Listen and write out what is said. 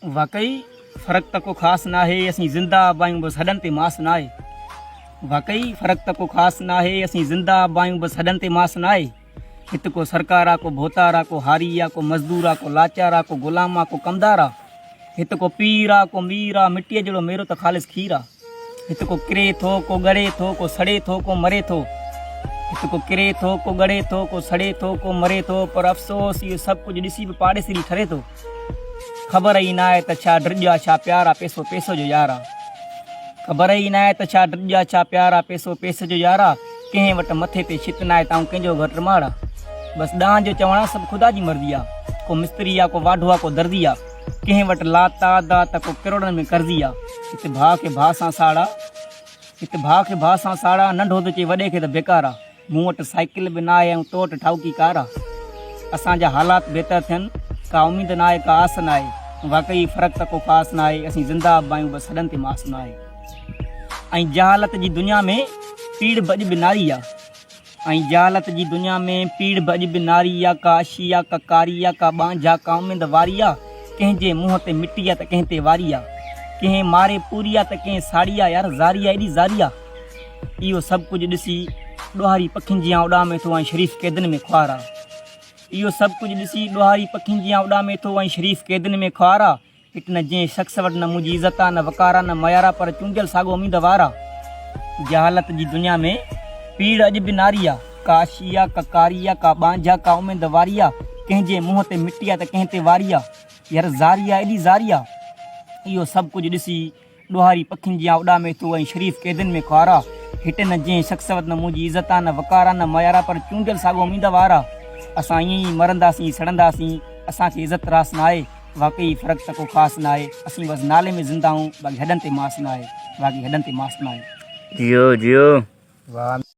वाकई फ़र्क़ु त को ख़ासि न आहे, असीं ज़िंदा बायूं बसि हॾनि ते मास न आहे। वाकई फ़र्क़ु त को ख़ासि न आहे, असीं ज़िंदा बायूं बसि हॾनि ते मास न आहे। हिते को सरकार आहे, को भोतार आहे, को हारी आहे, को मज़दूर आहे, को लाचार आहे, को ग़ुलाम आहे, को कमदार आहे। हिते को पीर आहे, को मीर आहे, मिटीअ जहिड़ो मेरो त ख़ालिस खीर आहे। हिते को किरे थो, को ॻड़े थो, को सड़े थो, को मरे थो। हिते को किरे थो, को ॻड़े थो, को सड़े थो, को मरे थो, पर अफ़सोस इहो सभु कुझु ॾिसी बि पाड़ेसिरी ठरे थो। ख़बर ई न आहे त छा ड्रिज आहे, छा प्यार आहे, पैसो पैसो जो यार आहे। ख़बर ई न आहे त छा ड्रिज आहे, छा प्यार आहे, पैसो पैसे जो यार आहे। कंहिं वटि मथे ते छित न आहे, तां कंहिंजो घटि माड़ आहे। बसि ॾांहुं जो चवणु आहे, सभु ख़ुदा जी मर्ज़ी आहे। को मिस्त्री आहे, को वाढो आहे, को दर्दी आहे। कंहिं वटि लाता दात, को किरोड़नि में कर्ज़ी आहे। हिते भाउ खे भाउ सां साड़ा, हिते भाउ खे भाउ सां साड़ा, नंढो त चए वॾे खे त बेकार आहे। मूं वटि साइकिल बि न आहे ऐं तो वटि ठाउकी कार आहे। असांजा हालात बहितर थियनि, का उमेद न आहे, का आस न आहे। वाकई फ़र्क़ु त को ख़ासि न आहे, असीं ज़िंदा बायूं बसि हॾनि ते मास न आहे। ऐं जहालत जी दुनिया में पीड़ बॼ बि नारी आहे। ऐं जहालत जी दुनिया में पीड़ बॼ बि नारी आहे। का अशी आहे, का कारी आहे, का ॿांझा, का उमेद वारी आहे। कंहिंजे मुंहं ते मिटी आहे त कंहिं ते वारी आहे। कंहिं मारे पूरी आहे त कंहिं साड़ी आहे। यार ज़ारी आहे, एॾी ज़ारी आहे। इहो सभु कुझु ॾिसी ॾोहारी पखियुनि जी आउं उॾामे थो ऐं शरीफ़ क़ैदनि में ख़्वार आहे। इहो सभु कुझु ॾिसी ॾोहारी पखियुनि जी आउं उॾामे थो ऐं शरीफ़ क़ैदनि में ख़्वार आहे। हिते न जंहिं शख़्स वटि न मुंहिंजी इज़त आहे, न वकार आहे, न मयार आहे, पर चूंडियल साॻो उम्मीदवार आहे। जहालत जी दुनिया में पीड़ अॼु बि नारी आहे। का अशी आहे, का कारी आहे, का ॿांझा, का उमेद वारी आहे। कंहिंजे मुंहं ते मिटी आहे त कंहिं ते वारी आहे। यार ज़ारी आहे, एॾी ज़ारी आहे। इहो सभु कुझु ॾिसी ॾोहारी पखियुनि जी आउं उॾामे थो ऐं शरीफ़ क़ैदनि में ख़्वार आहे। हिते न जंहिं शख़्स वटि न मुंहिंजी इज़त आहे, न वकार आहे, न मयार आहे, पर चूंडियल साॻो उम्मीदवार आहे। असां ईअं ई मरंदासीं, सड़ंदासीं, असांखे इज़त रास न आहे। वाकई फ़र्क़ु त को ख़ासि न आहे, असीं बसि नाले में ज़िंदा आहियूं, बाक़ी हॾनि ते मास न आहे। बाक़ी हॾनि ते मास न आहे। जियो जियो। वाह।